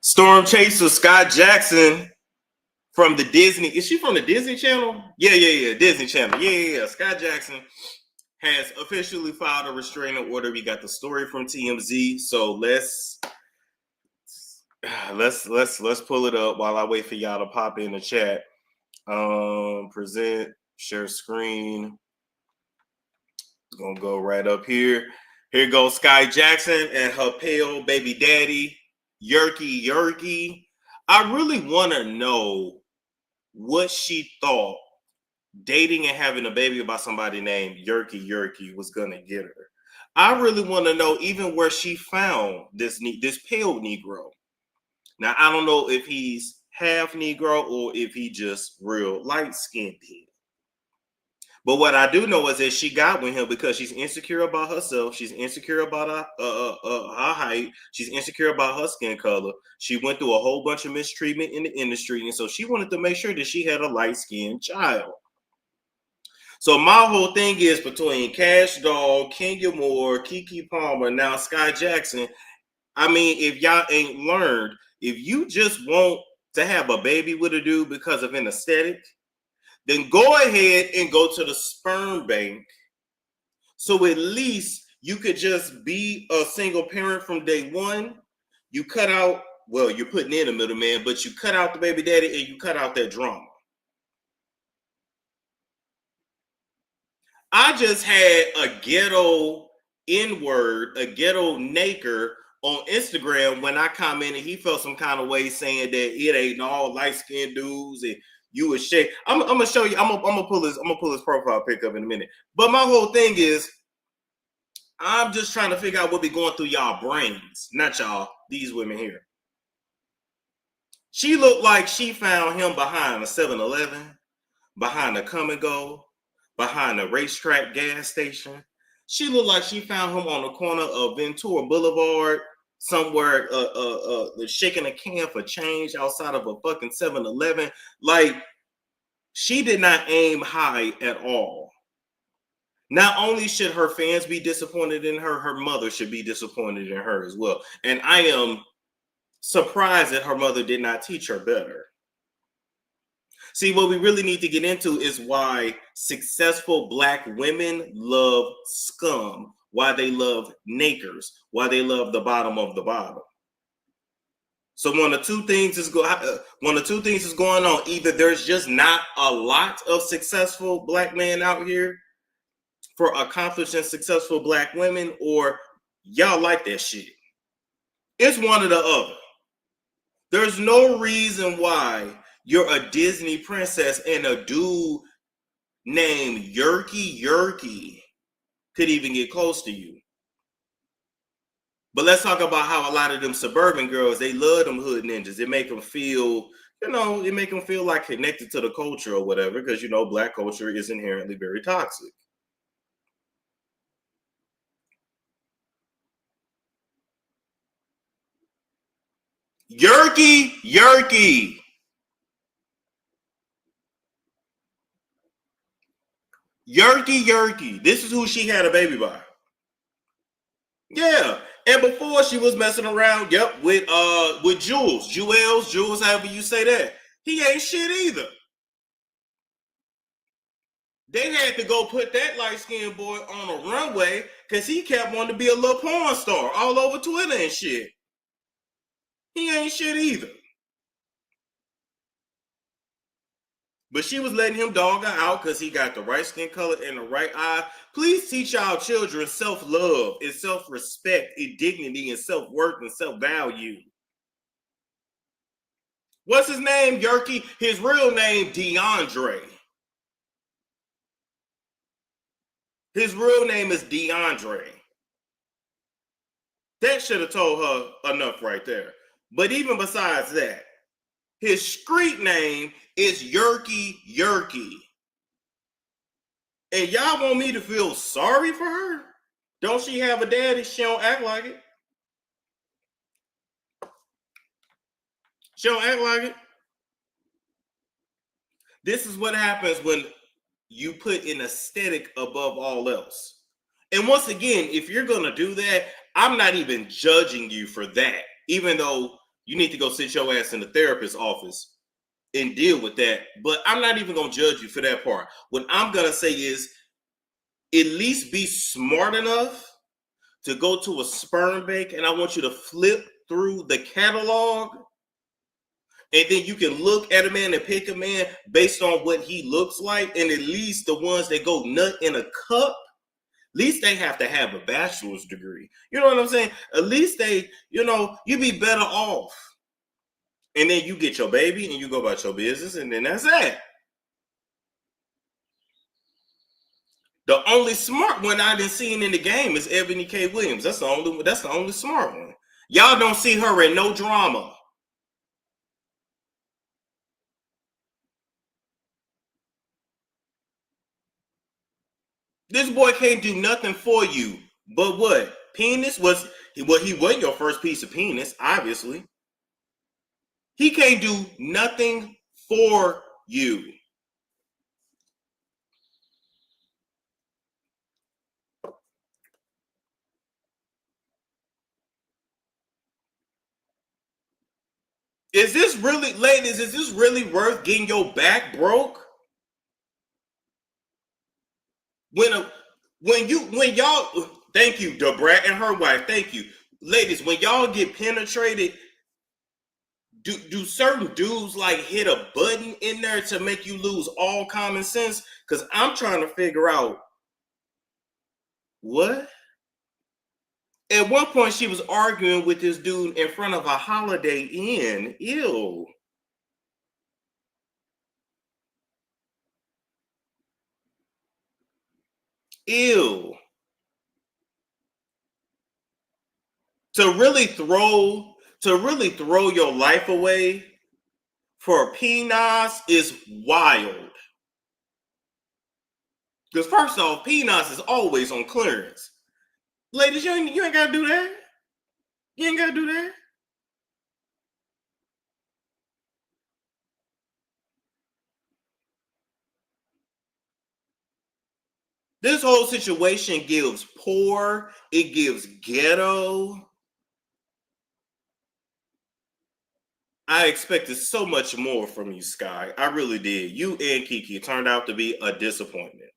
Storm Chaser Skai Jackson from the Disney. Is she from the Disney Channel? Yeah. Disney Channel. Yeah. Skai Jackson has officially filed a restraining order. We got the story from TMZ. So let's pull it up while I wait for y'all to pop in the chat. Present, share screen. Gonna go right up here. Here goes Skai Jackson and her pale baby daddy, Yerky. I really want to know what she thought dating and having a baby by somebody named Yerky was gonna get her. I really want to know even where she found this pale Negro. Now I don't know if he's half Negro or if he just real light skinned. But what I do know is that she got with him because she's insecure about herself. She's insecure about her height. She's insecure about her skin color. She went through a whole bunch of mistreatment in the industry. And so she wanted to make sure that she had a light-skinned child. So my whole thing is between Cash Doll, Kenya Moore, Keke Palmer, now Skai Jackson. I mean, if y'all ain't learned, if you just want to have a baby with a dude because of an aesthetic, then go ahead and go to the sperm bank. So at least you could just be a single parent from day one. You cut out, well, you're putting in a middleman, but you cut out the baby daddy and you cut out that drama. I just had a ghetto N-word, a ghetto naker on Instagram when I commented he felt some kind of way saying that it ain't all light-skinned dudes and you would shake. I'm gonna show you. I'm gonna pull his profile pic up in a minute. But my whole thing is, I'm just trying to figure out what be going through y'all brains, not y'all. These women here. She looked like she found him behind a 7-Eleven, behind a Come and Go, behind a racetrack gas station. She looked like she found him on the corner of Ventura Boulevard, somewhere shaking a can for change outside of a fucking 7-Eleven. Like, she did not aim high at all. Not only should her fans be disappointed in her, her mother should be disappointed in her as well. And I am surprised that her mother did not teach her better. See, what we really need to get into is why successful Black women love scum, why they love nakers, why they love the bottom of the bottom. So one of two things is going on. Either there's just not a lot of successful Black men out here for accomplished and successful Black women, or y'all like that shit. It's one or the other. There's no reason why you're a Disney princess and a dude named Yerky could even get close to you. But let's talk about how a lot of them suburban girls, they love them hood ninjas. It make them feel, it make them feel like connected to the culture or whatever, because, Black culture is inherently very toxic. Yerky. This is who she had a baby by. Yeah. And before she was messing around, with Jules, however you say that. He ain't shit either. They had to go put that light-skinned boy on a runway because he kept wanting to be a little porn star all over Twitter and shit. He ain't shit either. But she was letting him dog her out because he got the right skin color and the right eye. Please teach y'all children self-love and self-respect and dignity and self-worth and self-value. What's his name, Yerky? His real name, DeAndre. His real name is DeAndre. That should have told her enough right there. But even besides that, his street name is Yerky. And y'all want me to feel sorry for her? Don't she have a daddy? She don't act like it. She don't act like it. This is what happens when you put an aesthetic above all else. And once again, if you're going to do that, I'm not even judging you for that. Even though You need to go sit your ass in the therapist's office and deal with that. But I'm not even going to judge you for that part. What I'm going to say is at least be smart enough to go to a sperm bank, and I want you to flip through the catalog, and then you can look at a man and pick a man based on what he looks like. And at least the ones that go nut in a cup, at least they have to have a bachelor's degree. You know what I'm saying? At least they, you be better off. And then you get your baby and you go about your business, and then that's that. The only smart one I done seen in the game is Ebony K. Williams. That's the only smart one. Y'all don't see her in no drama. This boy can't do nothing for you. But what? Penis was he wasn't your first piece of penis, obviously. He can't do nothing for you. Is this really, ladies, is this really worth getting your back broke? When y'all, thank you, Debrat and her wife, thank you. Ladies, when y'all get penetrated, do certain dudes like hit a button in there to make you lose all common sense? Because I'm trying to figure out what? At one point, she was arguing with this dude in front of a Holiday Inn. Ew. Ew. To really throw your life away for a penis is wild. Because first off, penis is always on clearance. Ladies, you ain't gotta do that. You ain't gotta do that. This whole situation gives poor, it gives ghetto. I expected so much more from you, Skai. I really did. You and Kiki turned out to be a disappointment.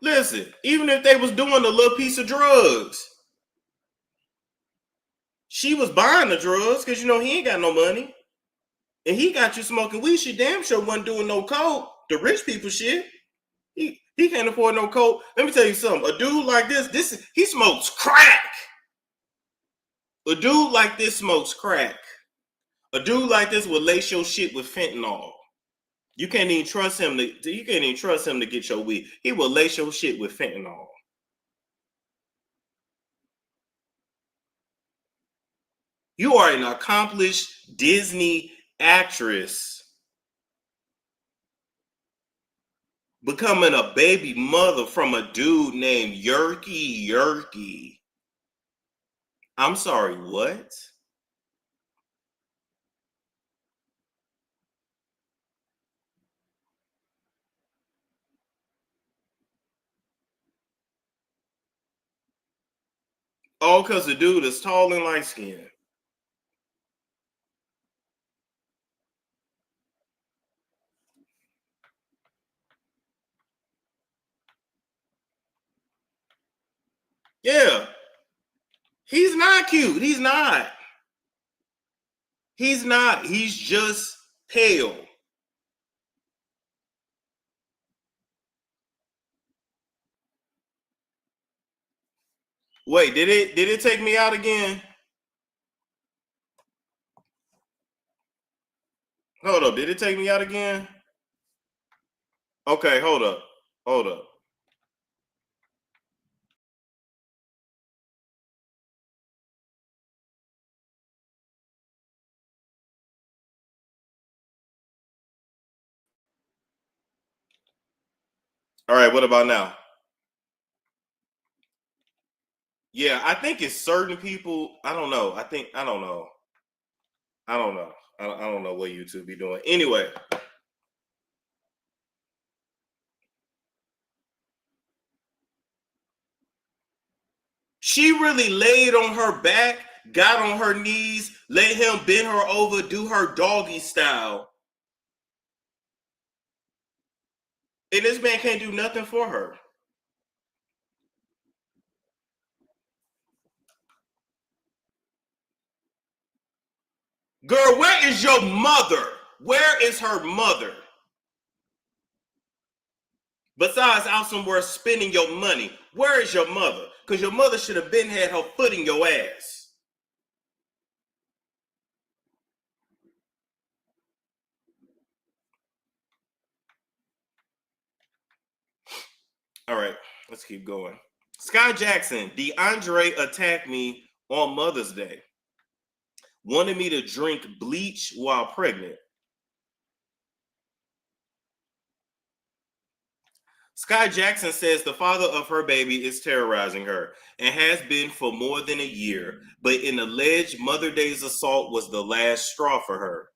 Listen, even if they was doing a little piece of drugs, she was buying the drugs because he ain't got no money. And he got you smoking weed. She damn sure wasn't doing no coke. The rich people shit. He can't afford no coke. Let me tell you something. A dude like this he smokes crack. A dude like this smokes crack. A dude like this will lace your shit with fentanyl. You can't even trust him to get your weed. He will lace your shit with fentanyl. You are an accomplished Disney actress becoming a baby mother from a dude named Yerky. I'm sorry, what? All because the dude is tall and light skinned. Yeah. He's not cute. He's not. He's not. He's just pale. Wait, did it take me out again? Hold up. Did it take me out again? Okay, hold up. Hold up. All right, what about now? Yeah, I think it's certain people. I don't know. I don't know. I don't know. I don't know what YouTube be doing. Anyway, she really laid on her back got on her knees, let him bend her over, do her doggy style. And this man can't do nothing for her. Girl, where is your mother? Where is her mother? Besides out somewhere spending your money, where is your mother? Because your mother should have been had her foot in your ass. All right, let's keep going. Skai Jackson, DeAndre attacked me on Mother's Day. Wanted me to drink bleach while pregnant. Skai Jackson says the father of her baby is terrorizing her and has been for more than a year, but an alleged Mother's Day's assault was the last straw for her.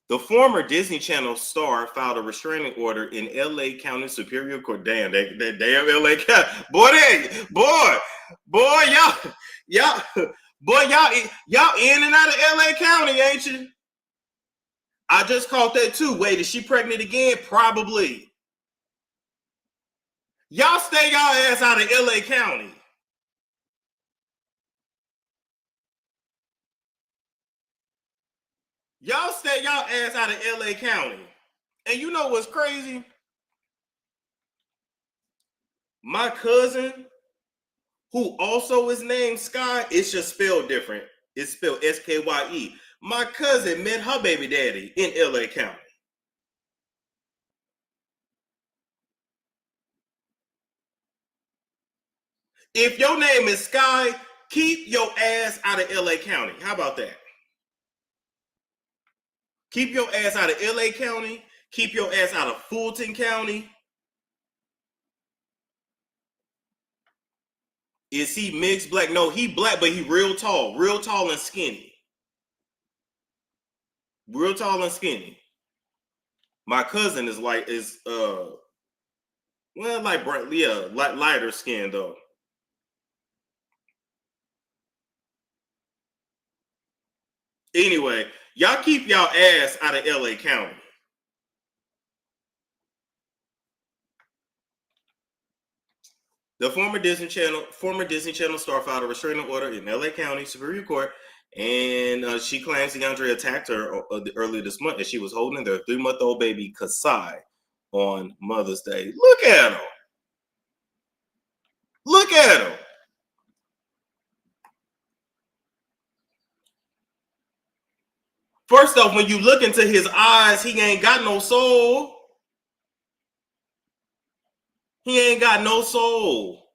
The former Disney Channel star filed a restraining order in LA County Superior Court. Damn, that damn LA County. Boy, y'all in and out of LA County, ain't you? I just caught that too. Wait, is she pregnant again? Probably. Y'all stay y'all ass out of LA County. Y'all stay y'all ass out of LA County. And you know what's crazy? My cousin, who also is named Skai, it's just spelled different. It's spelled Skye. My cousin met her baby daddy in LA County. If your name is Skai, keep your ass out of LA County. How about that? Keep your ass out of LA County. Keep your ass out of Fulton County. Is he mixed black? No, he black, but he real tall and skinny. Real tall and skinny. My cousin is like lighter skin though. Anyway, y'all keep y'all ass out of LA County. The former Disney Channel star filed a restraining order in LA County Superior Court, and she claims DeAndre attacked her earlier this month as she was holding their 3-month-old baby Kasai on Mother's Day. Look at him. Look at him. First off, when you look into his eyes, he ain't got no soul. He ain't got no soul.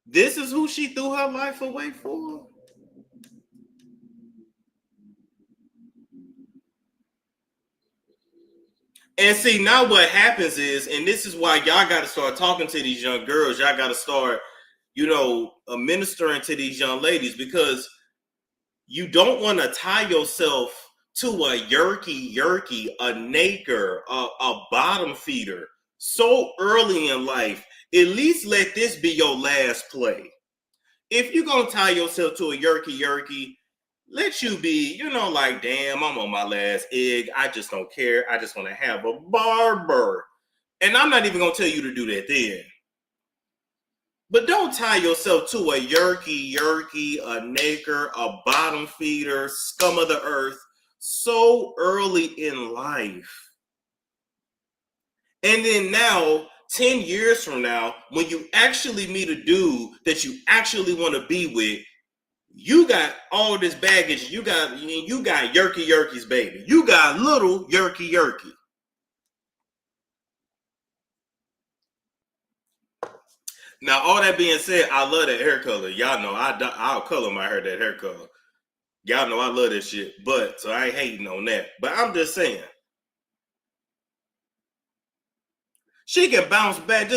This is who she threw her life away for? And see, now what happens is, and this is why y'all got to start talking to these young girls. Y'all got to start, ministering to these young ladies, because you don't want to tie yourself to a yerky, a naker, a bottom feeder so early in life. At least let this be your last play. If you're going to tie yourself to a yerky, let you be, like, damn, I'm on my last egg. I just don't care. I just want to have a barber. And I'm not even going to tell you to do that then. But don't tie yourself to a yerky, a naker, a bottom feeder, scum of the earth so early in life. And then now, 10 years from now, when you actually meet a dude that you actually want to be with, you got all this baggage. You got yerky's baby. You got little yerky. Now, all that being said, I love that hair color. Y'all know I'll color my hair that hair color. Y'all know I love this shit. But so I ain't hating on that. But I'm just saying, she can bounce back.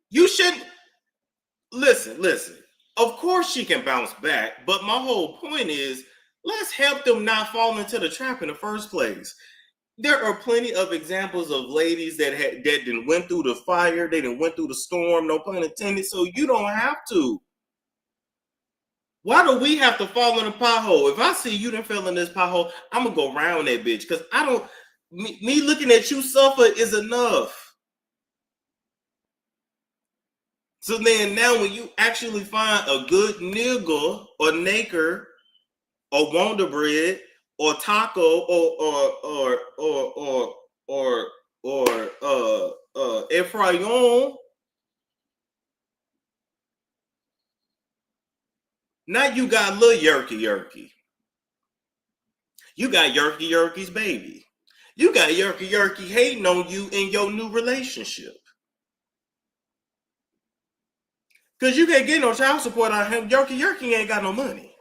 You shouldn't listen. Of course she can bounce back, but my whole point is, let's help them not fall into the trap in the first place. There are plenty of examples of ladies that didn't went through the fire, they didn't went through the storm, no pun intended. So you don't have to. Why do we have to fall in a pothole? If I see you done fell in this pothole, I'm gonna go around that bitch because I don't. Me looking at you suffer is enough. So then now, when you actually find a good nigga or naker or Wonder Bread or taco or Efrayon, now you got little yerky yerky. You got yerky yerky's baby. You got yerky yerky hating on you in your new relationship. Cause you can't get no child support on him. Yerky yerky ain't got no money.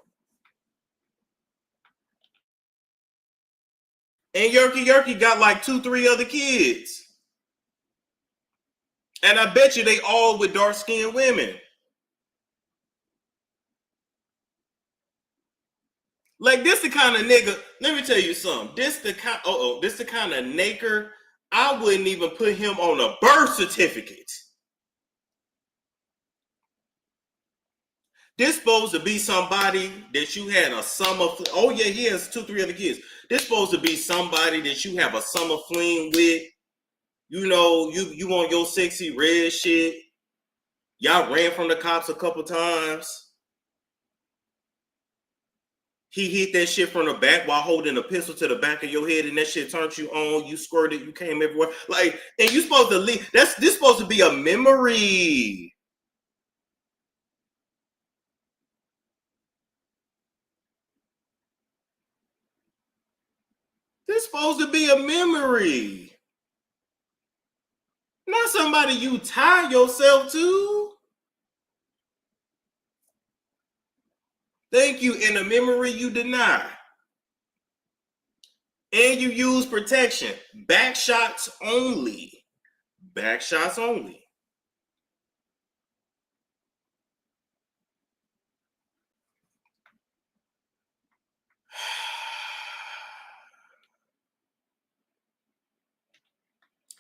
And yerky yerky got like 2-3 other kids. And I bet you they all with dark skinned women. Like this the kind of nigga, let me tell you something. This the kind of naker, I wouldn't even put him on a birth certificate. This supposed to be somebody that you had a summer. Oh yeah, he has 2-3 other kids. This supposed to be somebody that you have a summer fling with. You know, you on your sexy red shit. Y'all ran from the cops a couple times. He hit that shit from the back while holding a pistol to the back of your head, and that shit turned you on. You squirted, you came everywhere. Like, and you supposed to leave. This supposed to be a memory. This supposed to be a memory. Not somebody you tie yourself to. Thank you. In a memory you deny. And you use protection. Back shots only. Back shots only.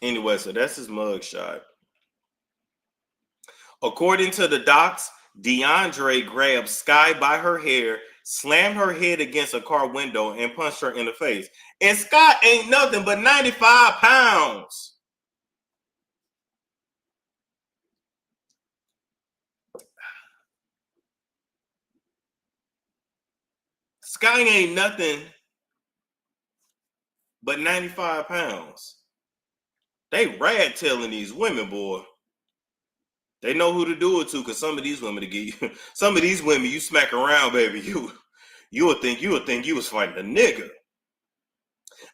Anyway, so that's his mugshot. According to the docs, DeAndre grabbed Skai by her hair, slammed her head against a car window, and punched her in the face. And Skai ain't nothing but 95 pounds. Skai ain't nothing but 95 pounds. They rag telling these women, boy. They know who to do it to, because some of these women to get you, some of these women you smack around, baby, you would think you was fighting a nigga.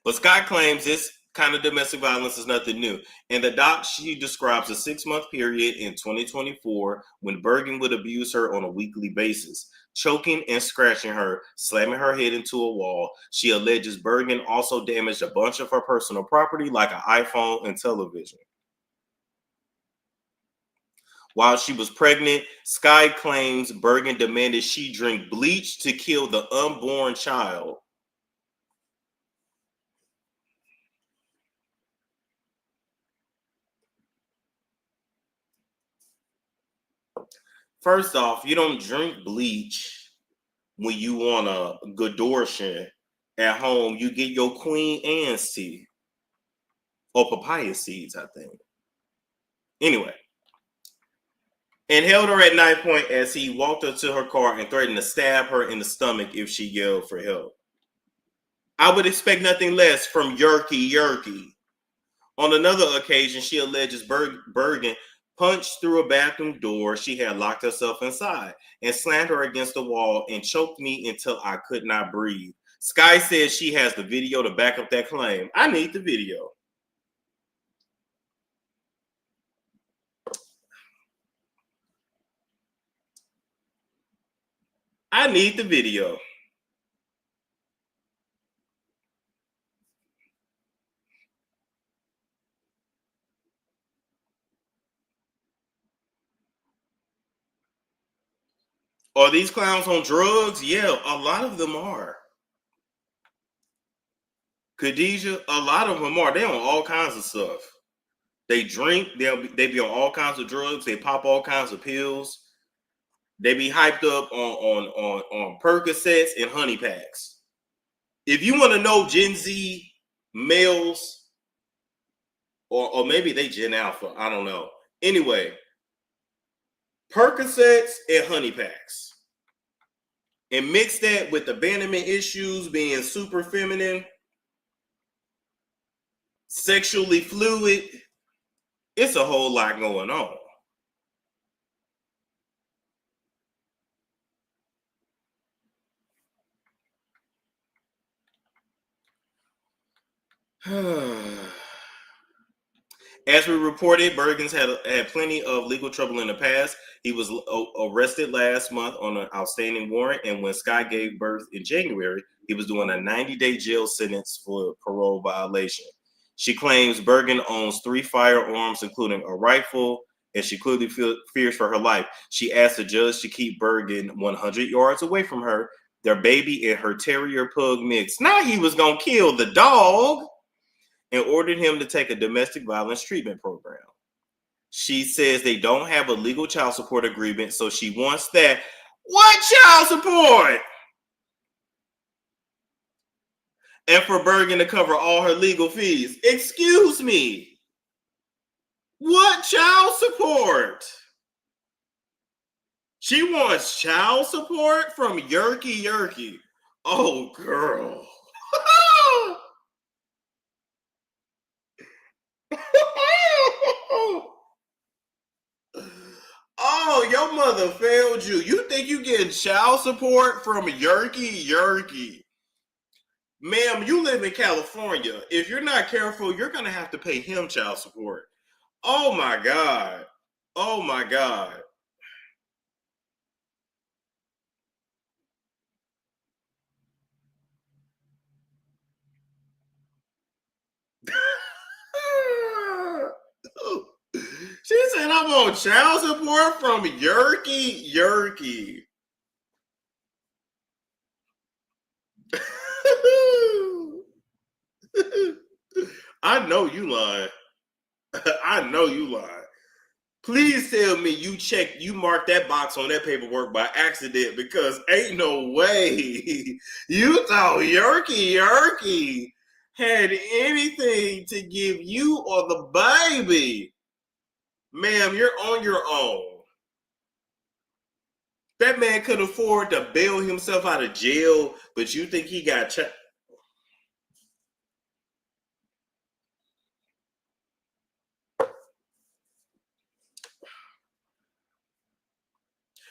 But Skai claims this kind of domestic violence is nothing new. In the doc, she describes a 6-month period in 2024 when Bergen would abuse her on a weekly basis, choking and scratching her, slamming her head into a wall. She alleges Bergen also damaged a bunch of her personal property like an iPhone and television. While she was pregnant, Skai claims Bergen demanded she drink bleach to kill the unborn child. First off, you don't drink bleach when you want a Godortian at home. You get your Queen Anne's tea or papaya seeds, I think. Anyway, and held her at knife point as he walked up to her car and threatened to stab her in the stomach if she yelled for help. I would expect nothing less from Yerky Yerky. On another occasion, she alleges Bergen punched through a bathroom door she had locked herself inside and slammed her against the wall and choked me until I could not breathe. Skai says she has the video to back up that claim. I need the video. I need the video. Are these clowns on drugs? Yeah, a lot of them are. Khadijah, a lot of them are. They on all kinds of stuff. They drink. They be on all kinds of drugs. They pop all kinds of pills. They be hyped up on Percocets and honey packs. If you want to know Gen Z males, or maybe they Gen Alpha, I don't know. Anyway, Percocets and honey packs. And mix that with abandonment issues, being super feminine, sexually fluid. It's a whole lot going on. As we reported, Bergens had plenty of legal trouble in the past. He was arrested last month on an outstanding warrant, and when Skai gave birth in January, he was doing a 90-day jail sentence for parole violation. She claims Bergen owns 3 firearms, including a rifle, and she clearly fears for her life. She asked the judge to keep Bergen 100 yards away from her, their baby, and her terrier pug mix. Now he was going to kill the dog, and ordered him to take a domestic violence treatment program. She says they don't have a legal child support agreement, so she wants that. What child support? And for Bergen to cover all her legal fees. Excuse me. What child support? She wants child support from Yerky. Oh, girl. Oh, your mother failed you. You think you getting child support from Yerky? Ma'am, you live in California. If you're not careful, you're going to have to pay him child support. Oh, my God. Oh, my God. She said, I'm on child support from Yerky. I know you lying. I know you lying. Please tell me you marked that box on that paperwork by accident, because ain't no way you thought Yerky had anything to give you or the baby. Ma'am, you're on your own. That man could afford to bail himself out of jail, but you think he got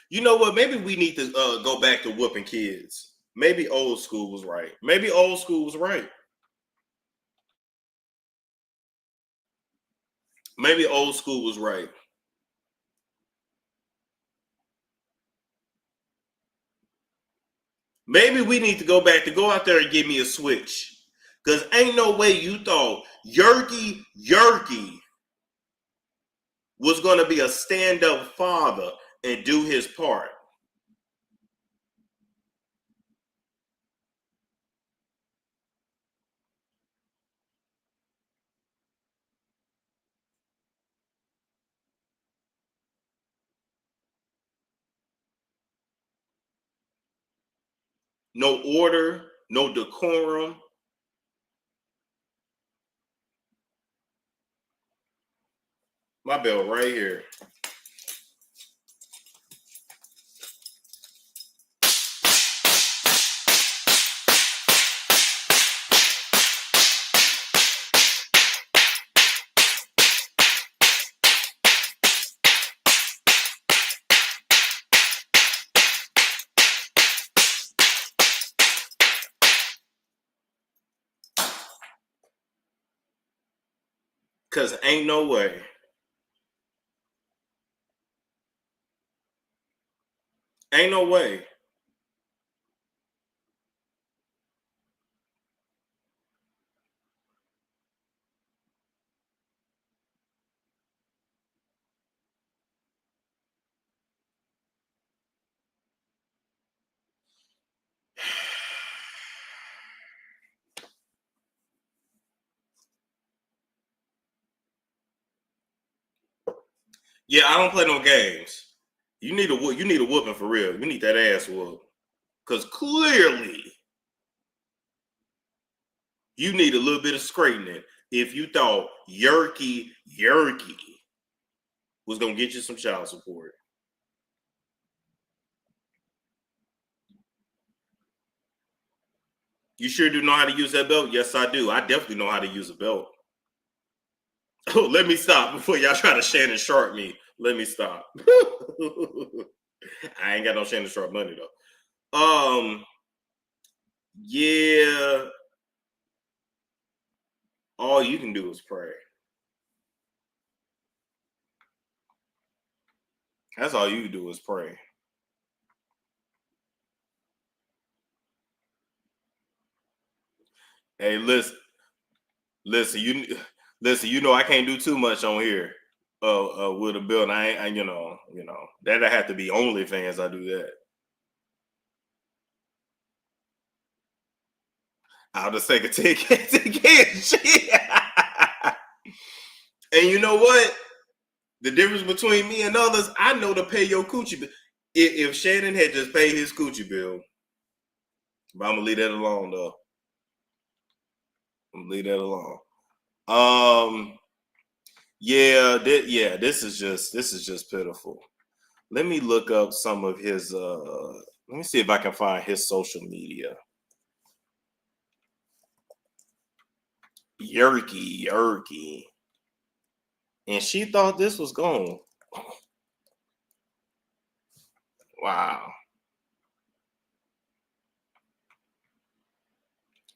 You know what? Maybe we need to go back to whooping kids. Maybe old school was right. Maybe old school was right. Maybe old school was right. Maybe we need to go out there and give me a switch. Because ain't no way you thought Yerky was going to be a stand-up father and do his part. No order, no decorum. My bell right here. Because ain't no way. Ain't no way. Yeah, I don't play no games. You need a whooping for real. You need that ass whoop. Because clearly you need a little bit of straightening if you thought Yerky was gonna get you some child support. You sure do know how to use that belt? Yes, I do. I definitely know how to use a belt. Oh, let me stop before y'all try to Shannon Sharp me. Let me stop. I ain't got no Shannon Sharp money though. Yeah. All you can do is pray. That's all you do is pray. Hey, listen, you know I can't do too much on here. With a bill, and you know, that'd have to be OnlyFans. I do that. I'll just take a ticket to get shit. And you know what? The difference between me and others, I know to pay your coochie bill. If Shannon had just paid his coochie bill, but I'm gonna leave that alone though. I'm gonna leave that alone. Yeah, this is just pitiful. Let me look up some of his let me see if I can find his social media. Yerky. And she thought this was gone. Wow.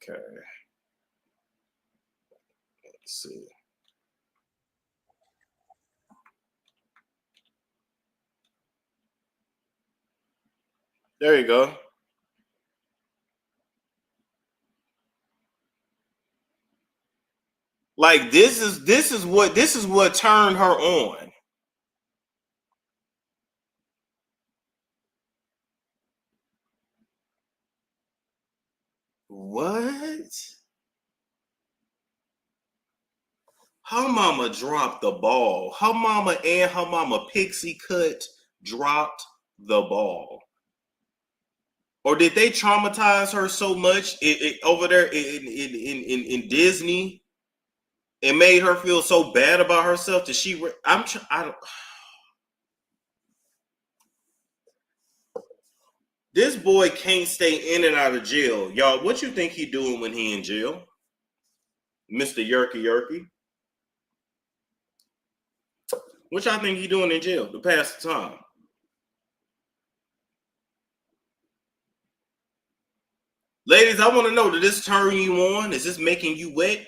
Okay. Let's see. There you go. Like this is what turned her on. What? Her mama dropped the ball. Her mama and her mama Pixie Cut dropped the ball. Or did they traumatize her so much over there in Disney? It made her feel so bad about herself that I don't. This boy can't stay in and out of jail, y'all. What you think he doing when he in jail, Mister Yerky? What y'all think he doing in jail to pass the time? Ladies, I want to know, did this turn you on? Is this making you wet?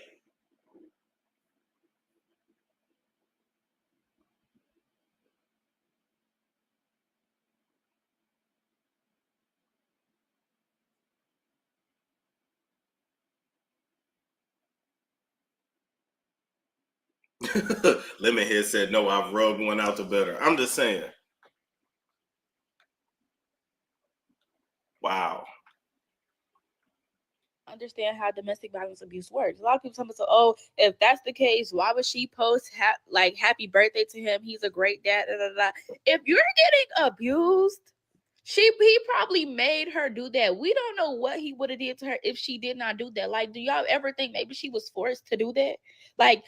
Lemon Head said, no, I've rubbed one out the better. I'm just saying. Wow. Understand how domestic violence abuse works. A lot of people tell me, so, oh, if that's the case, why would she post like happy birthday to him? He's a great dad. Da, da, da. If you're getting abused, he probably made her do that. We don't know what he would have did to her if she did not do that. Like, do y'all ever think maybe she was forced to do that? Like,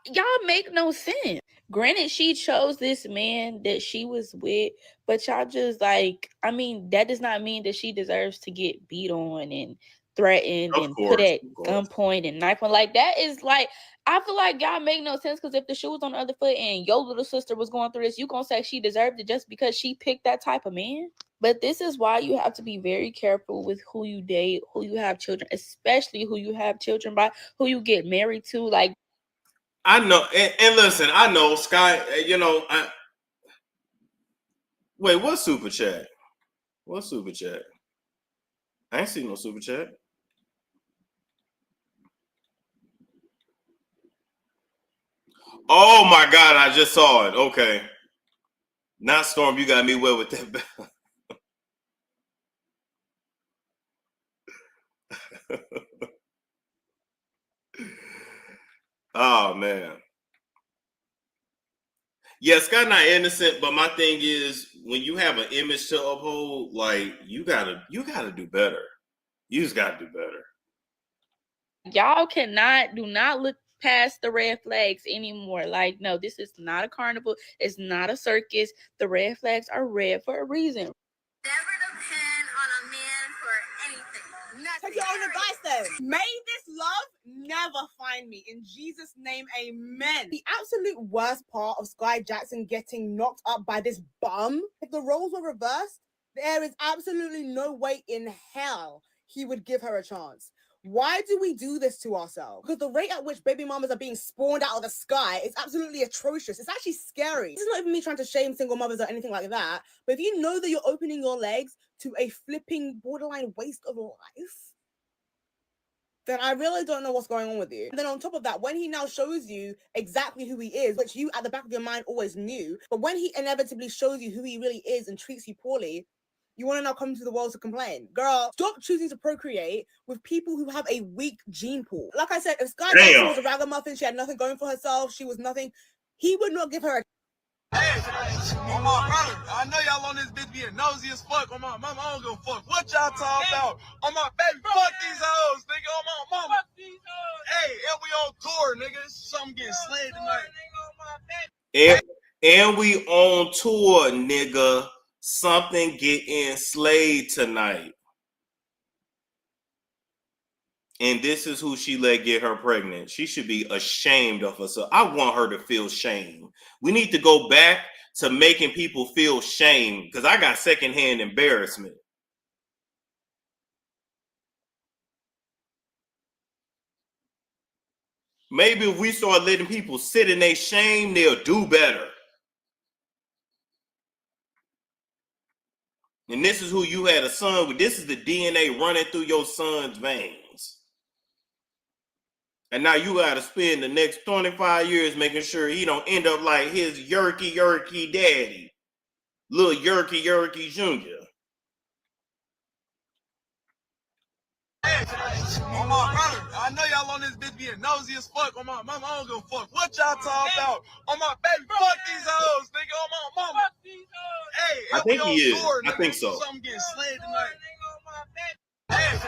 y'all make no sense. Granted, she chose this man that she was with, but y'all just like, I mean, that does not mean that she deserves to get beat on and threatened Of and put course, at of course. gunpoint and knife on. Like, that is like, I feel like y'all make no sense, because if the shoe was on the other foot and your little sister was going through this, you gonna say she deserved it just because she picked that type of man? But this is why you have to be very careful with who you date, who you have children, especially who you have children by, who you get married to. Like, I know, and listen, I know Skai. Wait, what super chat? What super chat? I ain't seen no super chat. Oh my god, I just saw it. Okay, not Storm. You got me well with that. Oh man. Yeah, Sky not innocent, but my thing is when you have an image to uphold, like you gotta do better. You just gotta do better. Y'all do not look past the red flags anymore. Like, no, this is not a carnival. It's not a circus. The red flags are red for a reason. Never depend on a man for anything. Take your own advice then. May this love never find me. In Jesus' name, amen. The absolute worst part of Skai Jackson getting knocked up by this bum, if the roles were reversed, there is absolutely no way in hell he would give her a chance. Why do we do this to ourselves? Because the rate at which baby mamas are being spawned out of the sky is absolutely atrocious. It's actually scary. This is not even me trying to shame single mothers or anything like that. But if you know that you're opening your legs to a flipping borderline waste of life, then I really don't know what's going on with you. And then on top of that, when he now shows you exactly who he is, which you at the back of your mind always knew, but when he inevitably shows you who he really is and treats you poorly, you want to now come to the world to complain. Girl, stop choosing to procreate with people who have a weak gene pool. Like I said, if Skai Jackson was a ragamuffin, she had nothing going for herself, she was nothing, he would not give her a... Hey, on my brother, I know y'all on this bitch being nosy as fuck. On my mama, I don't give a fuck what y'all talking about. On my baby, fuck these hoes, nigga. On my mama. Fuck these hoes. Hey, and we on tour, nigga. Something getting slayed tonight. And we on tour, nigga. Something getting slayed tonight. And this is who she let get her pregnant. She should be ashamed of herself. I want her to feel shame. We need to go back to making people feel shame because I got secondhand embarrassment. Maybe if we start letting people sit in their shame, they'll do better. And this is who you had a son with. This is the DNA running through your son's veins. And now you got to spend the next 25 years making sure he don't end up like his yerky daddy, little yerky Jr. On my brother, I know y'all on this bitch being nosy as fuck. On my mama, I don't give a fuck what y'all talking about. On my baby, fuck these hoes, nigga. On my mama. Fuck these hoes. Hey, I think he is. Tour, I think so. Something getting slayed tonight. Hey,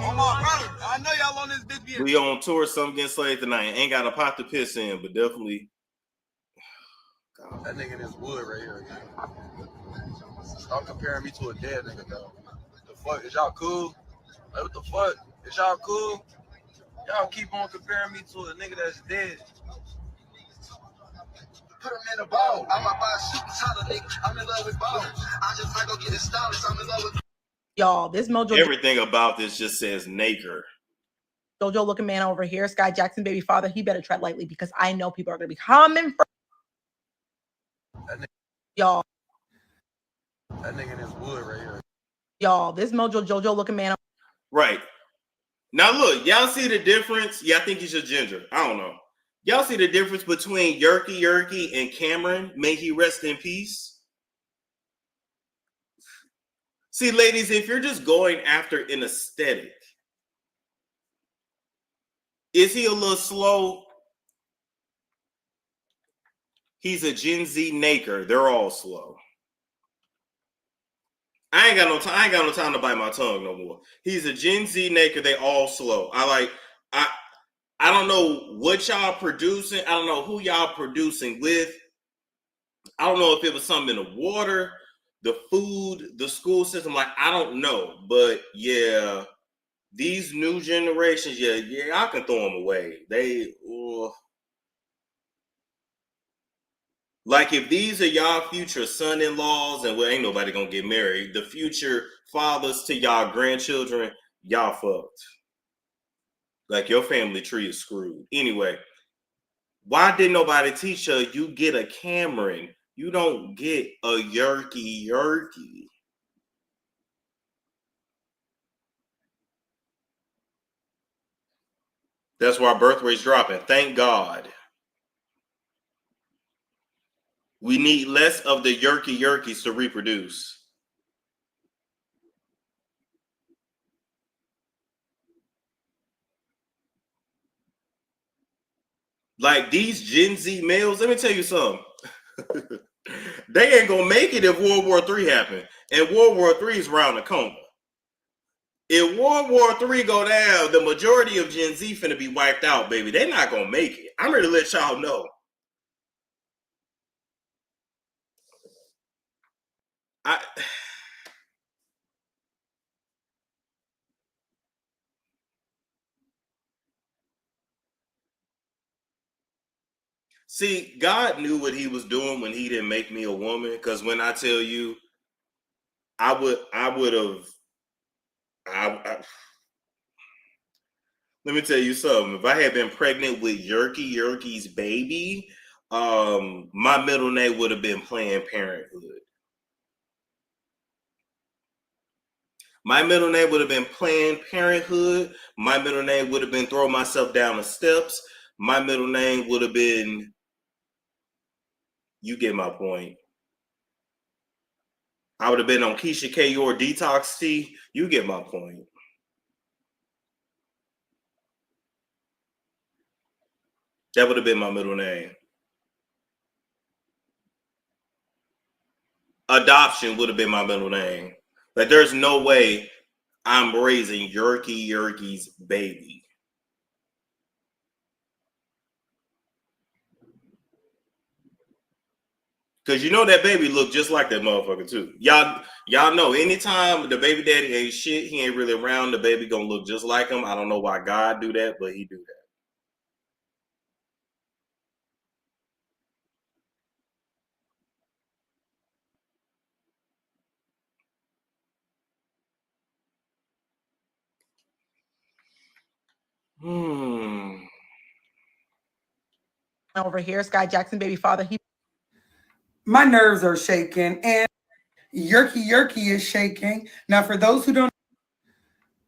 on my brother, I know y'all on this bitch being... We on tour, something getting slayed tonight. Ain't got a pot to piss in, but definitely... God. That nigga in this wood right here again. Stop comparing me to a dead nigga, though. The fuck? Is y'all cool? Like, what the fuck? Is y'all cool? Y'all keep on comparing me to a nigga that's dead. Put him in a ball. I'm about to shoot the nigga. I'm in love with balls. I just might go get it stylish. I'm in love with... Y'all, this Mojo... Everything about this just says Naker. Jojo looking man over here, Skai Jackson baby father, he better tread lightly because I know people are going to be coming for... Y'all. That nigga in this wood right here. Y'all, this Mojo Jojo looking man... Right. Now look, y'all see the difference? Yeah, I think he's just ginger. I don't know. Y'all see the difference between Yerky and Cameron? May he rest in peace. See, ladies, if you're just going after an aesthetic, is he a little slow? He's a Gen Z Naker. They're all slow. I ain't got no time to bite my tongue no more. He's a Gen Z Naker. They all slow. I don't know what y'all producing. I don't know who y'all producing with. I don't know if it was something in the water, the food, the school system. Like, I don't know. But yeah, these new generations, yeah, I can throw them away. Like, if these are y'all future son-in-laws, and well, ain't nobody gonna get married, the future fathers to y'all grandchildren, y'all fucked. Like, your family tree is screwed. Anyway, why didn't nobody teach her you get a Cameron? You don't get a Yerky. That's why birth rate's dropping. Thank God. We need less of the Yerkies to reproduce. Like, these Gen Z males, let me tell you something. They ain't gonna make it if World War III happen. And World War III is around the corner. If World War III go down, the majority of Gen Z finna be wiped out, baby. They're not gonna make it. I'm ready to let y'all know. See, God knew what he was doing when he didn't make me a woman. Because when I tell you, I would have. Let me tell you something. If I had been pregnant with Yerky's baby, my middle name would have been Planned Parenthood. My middle name would have been Planned Parenthood. My middle name would have been Throw Myself Down the Steps. My middle name would have been, you get my point. I would have been on Keisha K or Detox Tea. You get my point. That would have been my middle name. Adoption would have been my middle name. Like, there's no way I'm raising Yerky's baby. Because you know that baby look just like that motherfucker too. Y'all know anytime the baby daddy ain't shit, he ain't really around, the baby gonna look just like him. I don't know why God do that, but he do that. Over here, Skai Jackson, baby father. My nerves are shaking, and Yerky is shaking. Now, for those who don't,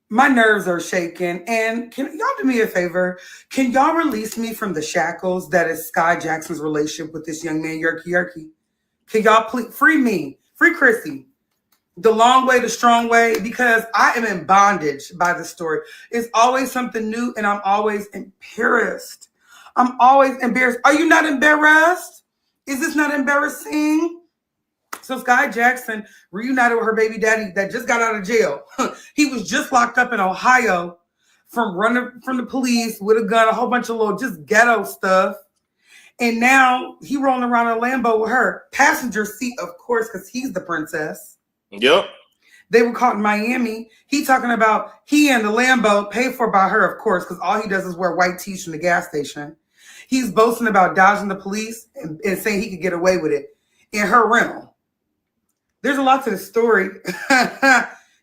my nerves are shaking. And can y'all do me a favor? Can y'all release me from the shackles that is Skai Jackson's relationship with this young man, Yerky? Can y'all please free me? Free Chrissy. The long way, the strong way, because I am in bondage by the story. It's always something new, and I'm always embarrassed. I'm always embarrassed. Are you not embarrassed? Is this not embarrassing? So Skai Jackson reunited with her baby daddy that just got out of jail. He was just locked up in Ohio from running from the police with a gun, a whole bunch of little just ghetto stuff. And now he rolling around in a Lambo with her. Passenger seat, of course, because he's the princess. Yep. They were caught in Miami. He talking about he and the Lambo paid for by her, of course, because all he does is wear white tees from the gas station. He's boasting about dodging the police and saying he could get away with it in her rental. There's a lot to the story.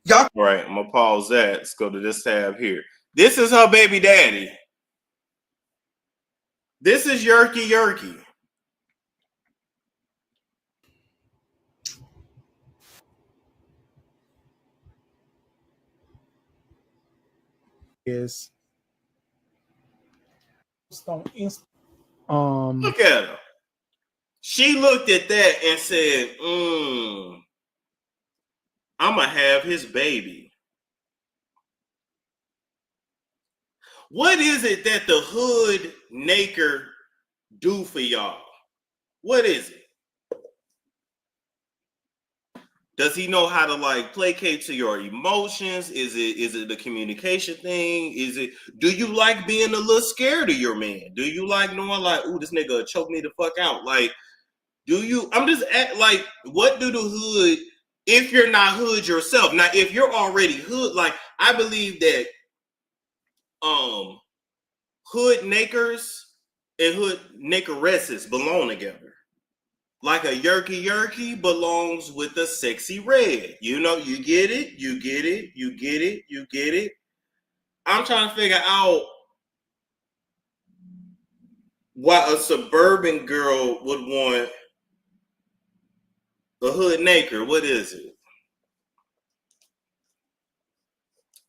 Y'all. All right, I'm gonna pause that. Let's go to this tab here. This is her baby daddy. This is Yerky. Is Look at her. She looked at that and said, I'm gonna have his baby. What is it that the hood naker do for y'all? What is it? Does he know how to like placate to your emotions? Is it the communication thing? Do you like being a little scared of your man? Do you like knowing like, ooh, this nigga choke me the fuck out? Like, I'm just like, what do the hood, if you're not hood yourself? Now, if you're already hood, like I believe that hood nakers and hood nakeresses belong together. Like a Yerky belongs with a sexy red. You know, you get it. I'm trying to figure out why a suburban girl would want a hood naker. What is it?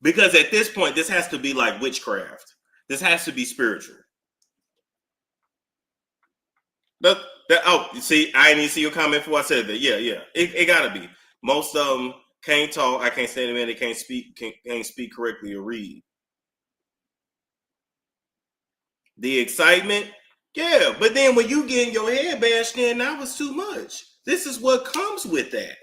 Because at this point, this has to be like witchcraft. This has to be spiritual. You see, I didn't even see your comment before I said that. Yeah. It gotta be. Most of them can't talk. I can't stand them, and they can't speak correctly or read. The excitement Yeah, but then when you getting your head bashed in, that was too much. This is what comes with that.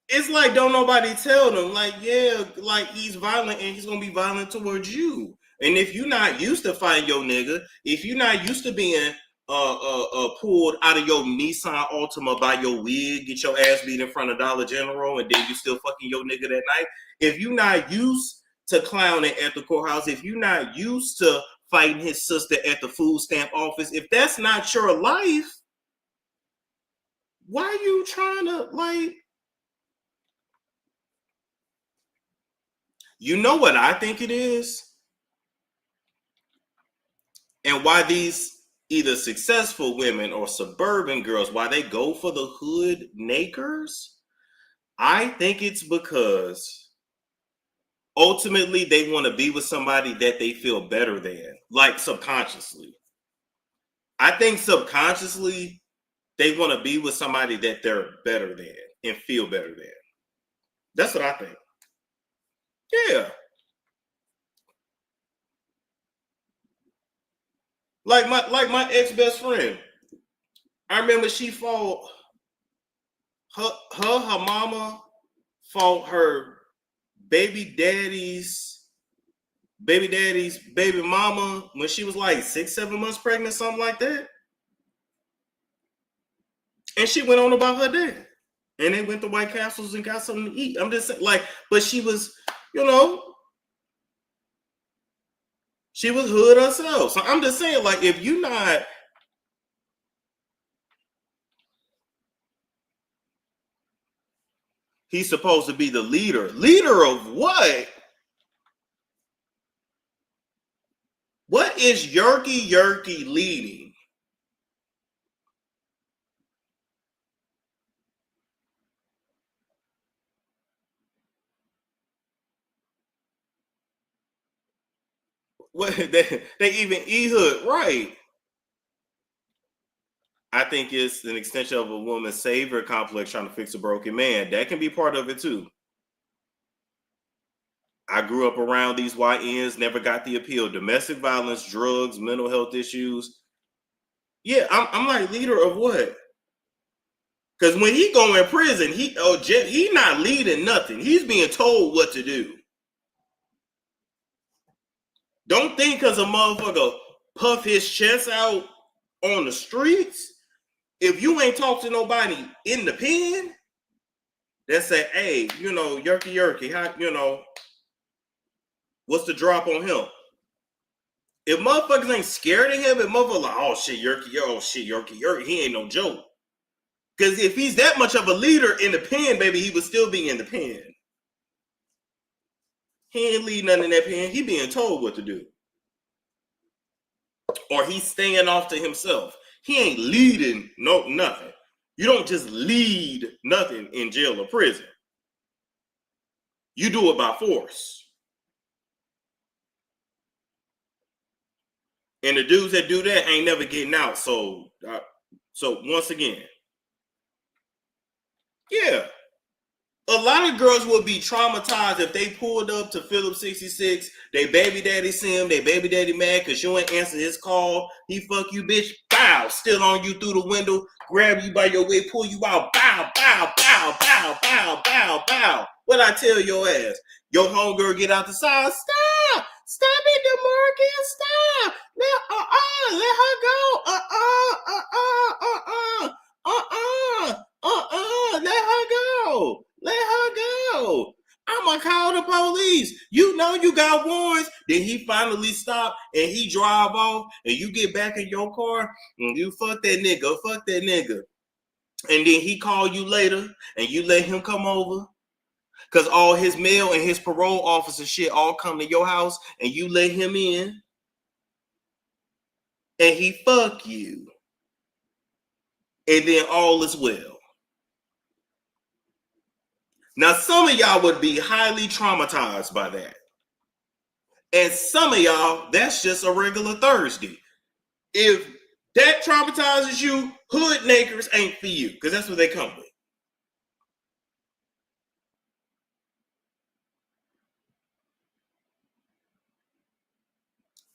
It's like don't nobody tell them, like, yeah, like he's violent and he's gonna be violent towards you. And if you're not used to fighting your nigga, if you're not used to being pulled out of your Nissan Altima by your wig, get your ass beat in front of Dollar General, and then you still fucking your nigga that night. If you're not used to clowning at the courthouse, if you're not used to fighting his sister at the food stamp office, if that's not your life, why are you trying to like? You know what I think it is? And why these either successful women or suburban girls, why they go for the hood nakers? I think it's because ultimately they want to be with somebody that they feel better than, like subconsciously. I think subconsciously they want to be with somebody that they're better than and feel better than. That's what I think. Yeah. Like my ex-best friend. I remember she fought her mama fought her baby daddy's baby mama when she was like 6-7 months pregnant, something like that. And she went on about her dad. And they went to White Castles and got something to eat. I'm just saying, like, but she was, she was hood herself. So I'm just saying, like, if you're not, he's supposed to be the leader. Leader of what? What is Yerky leading? What they even Ehud, right? I think it's an extension of a woman's savior complex trying to fix a broken man. That can be part of it too. I grew up around these YNs, never got the appeal. Domestic violence, drugs, mental health issues. Yeah, I'm like, leader of what? Because when he go in prison, he not leading nothing. He's being told what to do. Don't think because a motherfucker puff his chest out on the streets, if you ain't talk to nobody in the pen, that say, hey, Yerky, how, what's the drop on him? If motherfuckers ain't scared of him, if motherfuckers like, oh shit, Yerky, he ain't no joke. Because if he's that much of a leader in the pen, baby, he would still be in the pen. He ain't leading nothing in that pen. He being told what to do. Or he's staying off to himself. He ain't leading nothing. You don't just lead nothing in jail or prison. You do it by force. And the dudes that do that ain't never getting out. So once again, yeah. A lot of girls would be traumatized if they pulled up to Phillips 66. They baby daddy see him. They baby daddy mad because you ain't answer his call. He fuck you, bitch. Bow. Still on you through the window. Grab you by your wig. Pull you out. Bow, bow, bow, bow, bow, bow, bow. What I tell your ass? Your homegirl get out the side. Stop. Stop it, DeMarcus. Stop. Let her go. Let her go. Let her go. I'ma call the police. You know you got warrants. Then he finally stop and he drive off and you get back in your car and you fuck that nigga. And then he call you later and you let him come over. Cause all his mail and his parole officer shit all come to your house and you let him in. And he fuck you. And then all is well. Now, some of y'all would be highly traumatized by that. And some of y'all, that's just a regular Thursday. If that traumatizes you, hood nakers ain't for you, because that's what they come with.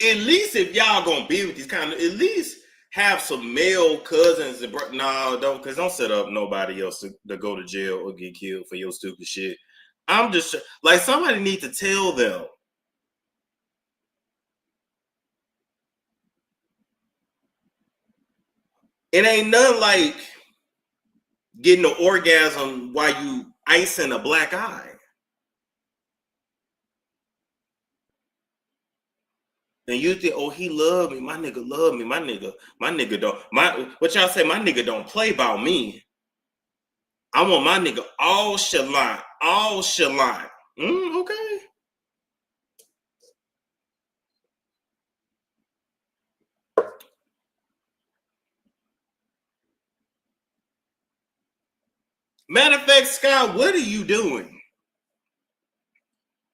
At least if y'all gonna be with these kind of, at least have some male cousins. No, don't set up nobody else to go to jail or get killed for your stupid shit. I'm just like, somebody need to tell them. It ain't nothing like getting an orgasm while you icing a black eye. And you think, oh, he love me, my nigga love me, my nigga don't, what y'all say, my nigga don't play about me. I want my nigga all chalant. Okay. Matter of fact, Skai, what are you doing?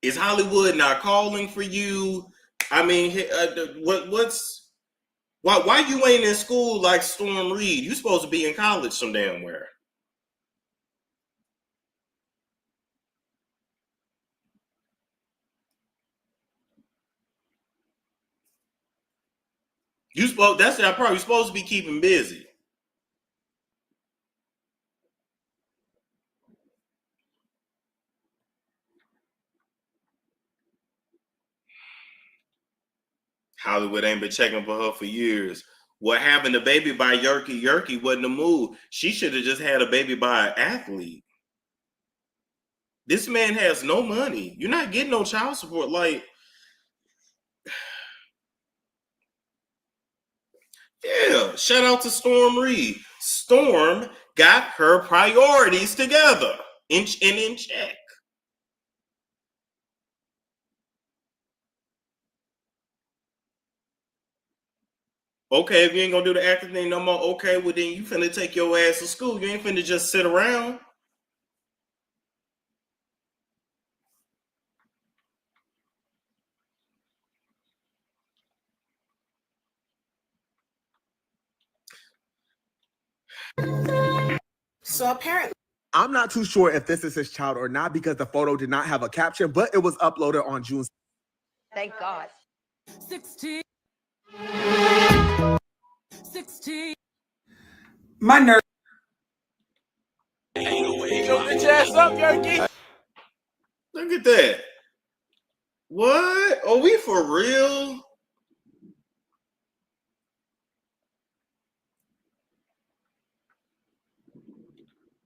Is Hollywood not calling for you? I mean, why you ain't in school like Storm Reed? You supposed to be in college some damn where. That's that part. You're supposed to be keeping busy. Hollywood ain't been checking for her for years. What having a baby by Yerky wasn't a move. She should have just had a baby by an athlete. This man has no money. You're not getting no child support. Like, yeah, shout out to Storm Reed. Storm got her priorities together in check. Okay, if you ain't gonna do the acting thing no more, okay, well then you finna take your ass to school. You ain't finna just sit around. So apparently, I'm not too sure if this is his child or not because the photo did not have a caption, but it was uploaded on June. Thank God. 16. My nerve. Your bitch ass up, Yerky. Look at that. What? Are we for real?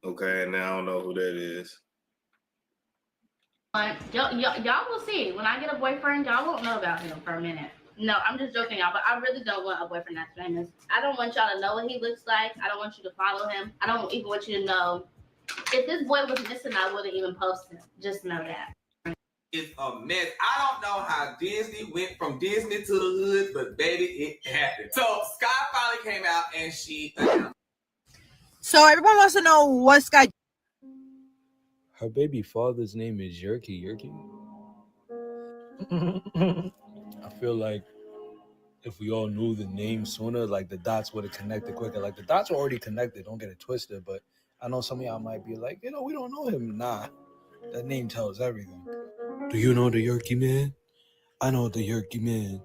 Okay, now I don't know who that is. Y'all will see. When I get a boyfriend, y'all won't know about him for a minute. No, I'm just joking, y'all, but I really don't want a boyfriend that's famous. I don't want y'all to know what he looks like. I don't want you to follow him. I don't even want you to know. If this boy was missing, I wouldn't even post him. Just know that. It's a mess. I don't know how Disney went from Disney to the hood, but baby, it happened. So Skai finally came out and she announced. So everyone wants to know what Skai. Her baby father's name is Yerky. I feel like if we all knew the name sooner, like the dots would have connected quicker. Like the dots are already connected, don't get it twisted. But I know some of y'all might be like, we don't know him. Nah, that name tells everything. Do you know the Yerky man? I know the Yerky man.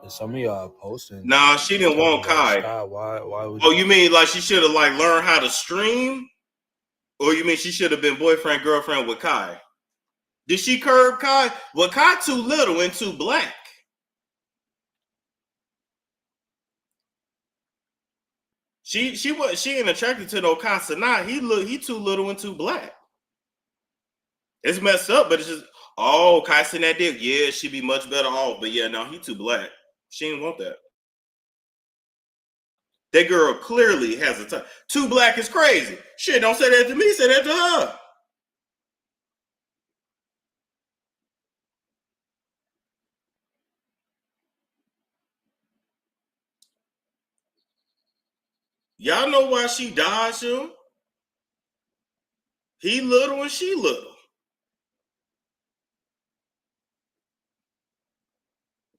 And some of y'all posting. Nah, she didn't want Kai. Why would you mean like she should have like learned how to stream? Or you mean she should have been boyfriend, girlfriend with Kai? Did she curb Kai? Well, Kai too little and too black. She ain't attracted to no Kai Sanaa. He too little and too black. It's messed up, but it's just, Kai Sanaa dick. Yeah, she'd be much better off. But yeah, no, he too black. She didn't want that. That girl clearly has a type. Too black is crazy. Shit, don't say that to me. Say that to her. Y'all know why she dodged him? He little and she little.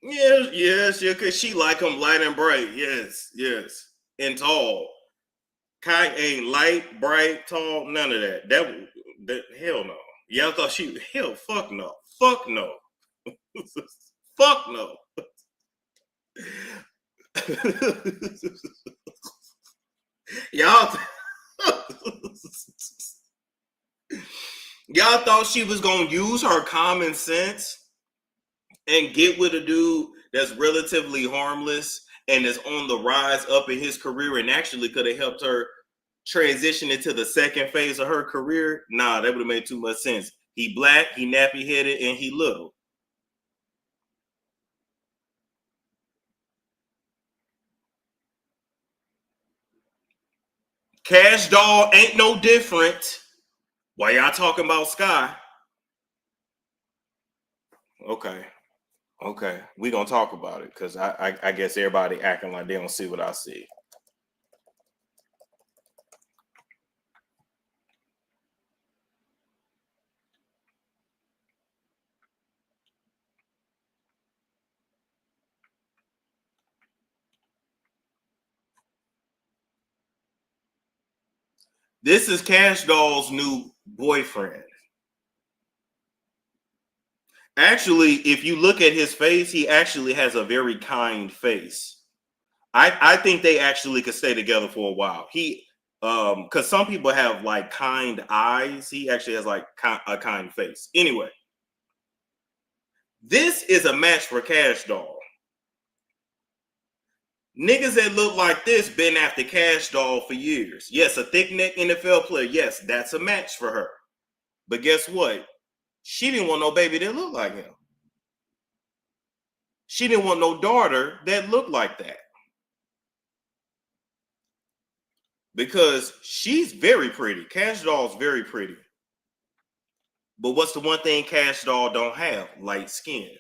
Yes, because she like him light and bright. Yes. And tall. Kai ain't light, bright, tall, none of that. That hell no. Y'all thought fuck no. Fuck no. Fuck no. Y'all y'all thought she was gonna use her common sense and get with a dude that's relatively harmless and is on the rise up in his career and actually could have helped her transition into the second phase of her career? Nah, that would have made too much sense. He black, he nappy headed, and he little. Cash Doll ain't no different. Why y'all talking about Skai? Okay, we gonna talk about it because I guess everybody acting like they don't see what I see. This is Cash Doll's new boyfriend. Actually, if you look at his face, he actually has a very kind face. I think they actually could stay together for a while. He because some people have like kind eyes. He actually has like a kind face. Anyway, this is a match for Cash Doll. Niggas that look like this been after Cash Doll for years. Yes, a thick neck NFL player. Yes, that's a match for her. But guess what? She didn't want no baby that looked like him. She didn't want no daughter that looked like that. Because she's very pretty. Cash Doll's very pretty. But what's the one thing Cash Doll don't have? Light skin.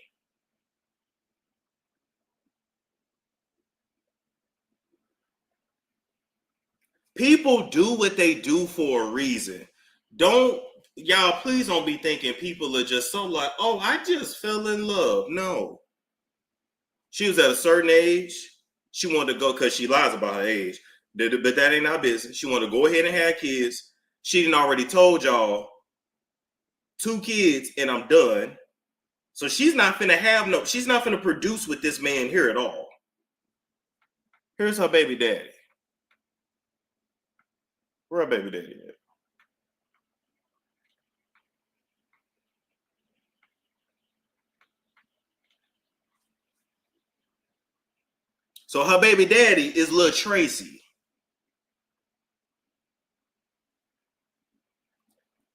People do what they do for a reason. Y'all please don't be thinking people are just so like, oh, I just fell in love. No. She was at a certain age. She wanted to go because she lies about her age. But that ain't our business. She wanted to go ahead and have kids. She done already told y'all 2 kids and I'm done. So she's not finna produce with this man here at all. Here's her baby daddy. Where her baby daddy at? So her baby daddy is Lil Tracy.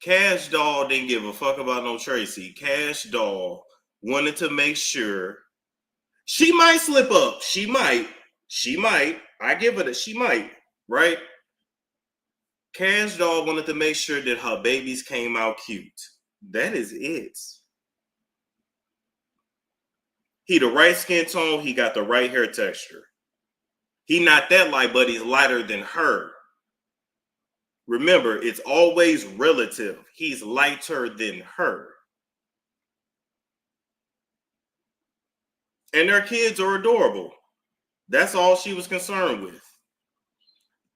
Cash Doll didn't give a fuck about no Tracy. Cash Doll wanted to make sure she might slip up. She might. I give it she might, right? Cash Doll wanted to make sure that her babies came out cute. That is it. He the right skin tone. He got the right hair texture. He not that light, but he's lighter than her. Remember, it's always relative. He's lighter than her. And their kids are adorable. That's all she was concerned with.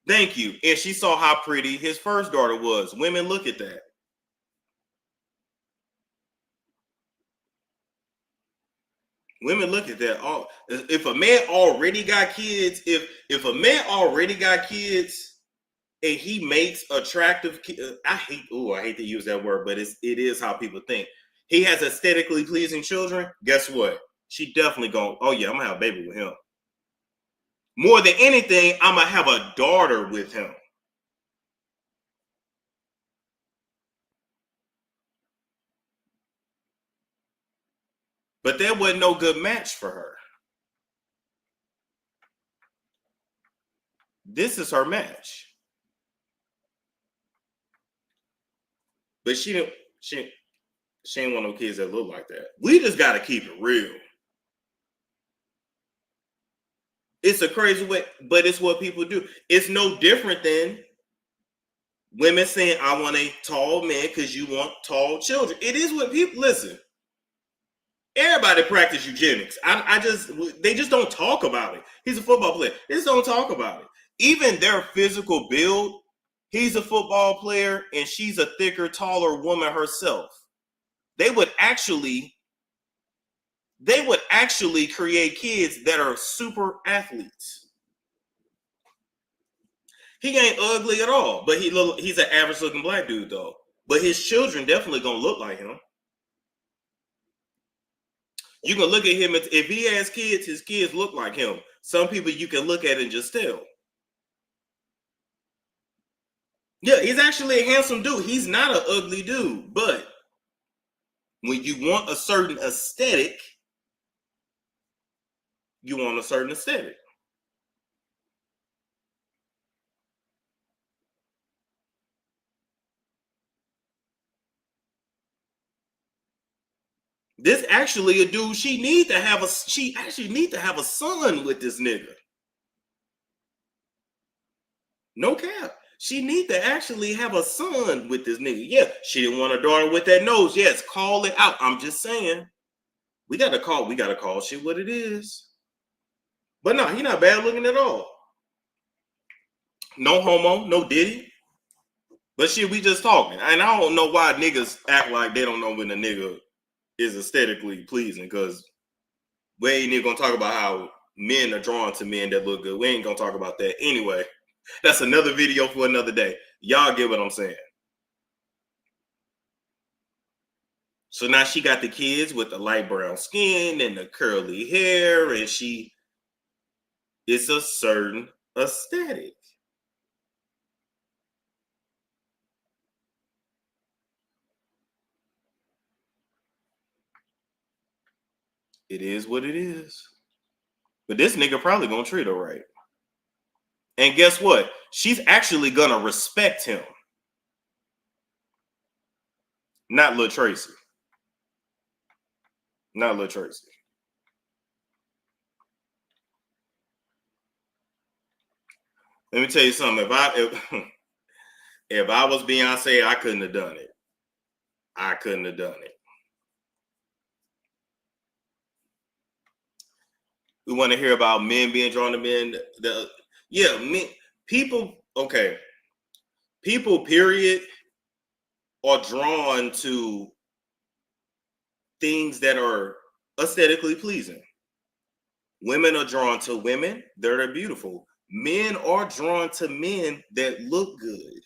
Thank you. And she saw how pretty his first daughter was. Women, look at that. Women, look at that. If a man already got kids, if a man already got kids and he makes attractive kids, I hate to use that word, but it is how people think. He has aesthetically pleasing children. Guess what? She definitely going, oh yeah, I'm gonna have a baby with him. More than anything, I'm gonna have a daughter with him. But that wasn't no good match for her. This is her match. But she ain't want no kids that look like that. We just gotta keep it real. It's a crazy way, but it's what people do. It's no different than women saying, I want a tall man because you want tall children. It is what people listen. Everybody practice eugenics. They just don't talk about it. He's a football player. They just don't talk about it. Even their physical build, he's a football player and she's a thicker, taller woman herself. They would actually they would actually create kids that are super athletes. He ain't ugly at all, but he's an average looking black dude though. But his children definitely gonna look like him. You can look at him, if he has kids, his kids look like him. Some people you can look at and just tell. Yeah, he's actually a handsome dude. He's not an ugly dude, but when you want a certain aesthetic, you want a certain aesthetic. This actually a dude she actually need to have a son with this nigga. No cap. She need to actually have a son with this nigga. Yeah, she didn't want a daughter with that nose. Yes, call it out. I'm just saying. We gotta call shit what it is. But no, he not bad looking at all. No homo, no diddy. But shit, we just talking. And I don't know why niggas act like they don't know when a nigga is aesthetically pleasing, because we ain't even gonna talk about how men are drawn to men that look good. We ain't gonna talk about that anyway. That's another video for another day. Y'all get what I'm saying. So now she got the kids with the light brown skin and the curly hair, and it's a certain aesthetic. It is what it is. But this nigga probably gonna treat her right. And guess what? She's actually gonna respect him. Not Lil Tracy. Not Lil Tracy. Let me tell you something. If I was Beyonce, I couldn't have done it. I couldn't have done it. We want to hear about men being drawn to men. People, period, are drawn to things that are aesthetically pleasing. Women are drawn to women that are beautiful. Men are drawn to men that look good.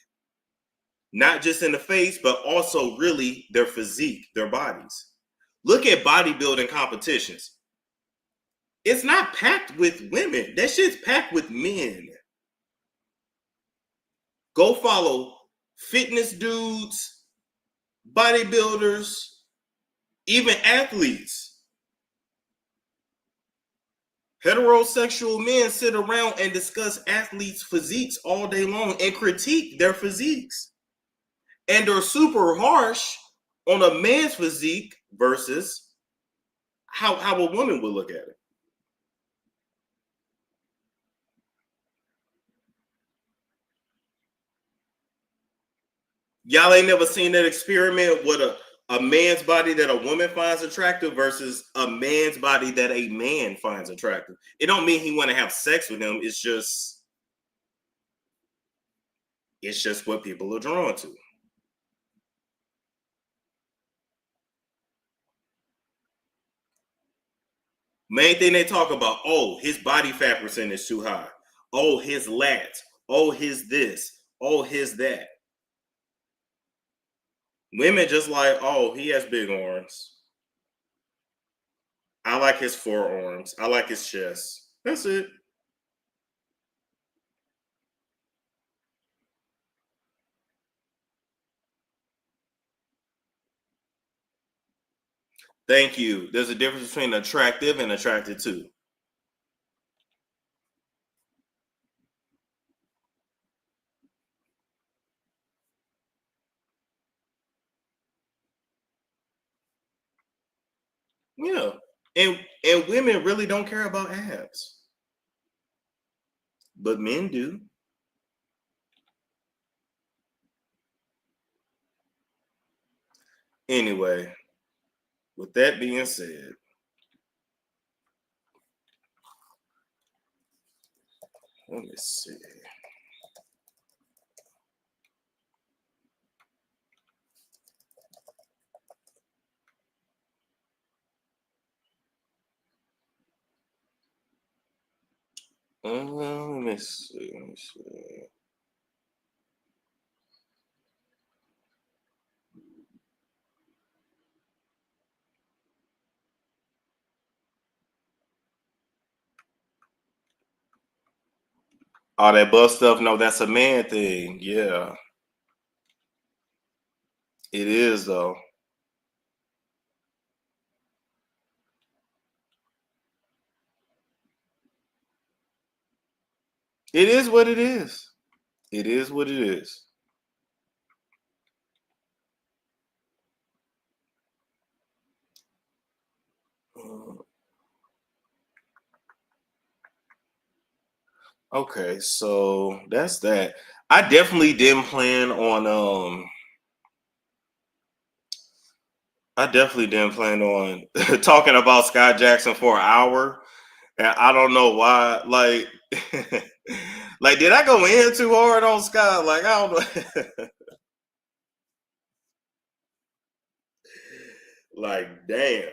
Not just in the face, but also really their physique, their bodies. Look at bodybuilding competitions. It's not packed with women. That shit's packed with men. Go follow fitness dudes, bodybuilders, even athletes. Heterosexual men sit around and discuss athletes' physiques all day long and critique their physiques. And they're super harsh on a man's physique versus how a woman would look at it. Y'all ain't never seen that experiment with a man's body that a woman finds attractive versus a man's body that a man finds attractive. It don't mean he want to have sex with him. It's just what people are drawn to. Main thing they talk about, oh, his body fat percent is too high. Oh, his lats. Oh, his this. Oh, his that. Women just like, oh, he has big arms. I like his forearms. I like his chest. That's it. Thank you. There's a difference between attractive and attracted to. Yeah. And women really don't care about abs. But men do. Anyway, with that being said, let me see. see. Let me see. All that buff stuff, no, that's a man thing. Yeah. It is, though. It is what it is. It is what it is. Okay, so that's that. I definitely didn't plan on talking about Skai Jackson for an hour. And I don't know why. Like like did I go in too hard on Skai? Like, I don't know. Like, damn.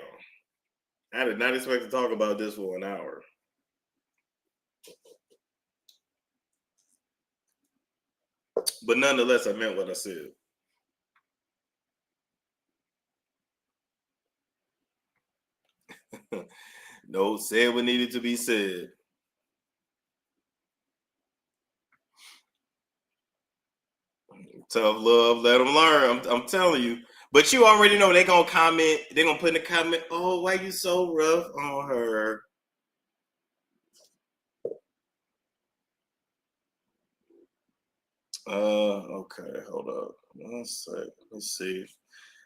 I did not expect to talk about this for an hour. But nonetheless, I meant what I said. No, said what needed to be said. Tough love, let them learn. I'm telling you. But you already know they're going to comment. They're going to put in the comment, oh, why you so rough on her? Okay, hold up. Let's see.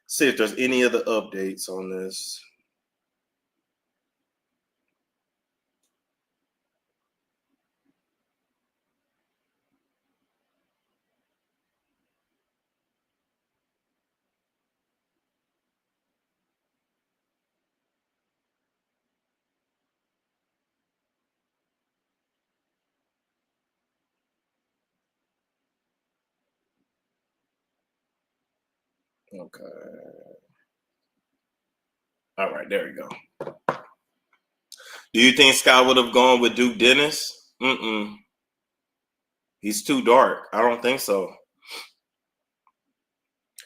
See if there's any other updates on this. Okay. All right, there we go. Do you think Skai would have gone with Duke Dennis? He's too dark. I don't think so.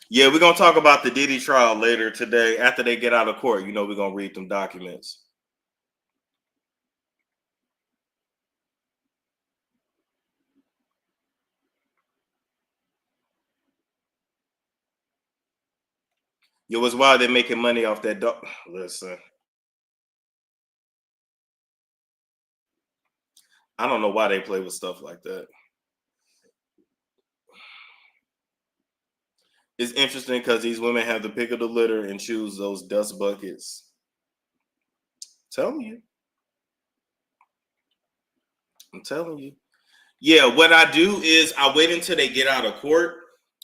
Yeah, we're going to talk about the Diddy trial later today. After they get out of court, you know we're going to read them documents. Yo, it's why they're making money off that dog. Listen. I don't know why they play with stuff like that. It's interesting because these women have the pick of the litter and choose those dust buckets. Telling you. I'm telling you. Yeah, what I do is I wait until they get out of court,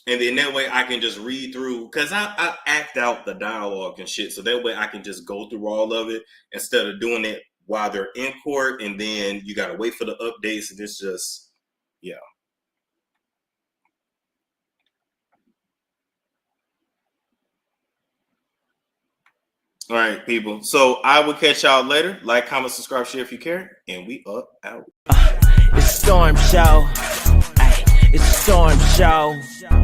and then that way I can just read through, because I act out the dialogue and shit, so that way I can just go through all of it instead of doing it while they're in court, and then you got to wait for the updates, and it's just, yeah. All right, people. So I will catch y'all later. Like, comment, subscribe, share if you care, and we up out. It's a storm show. It's a storm show.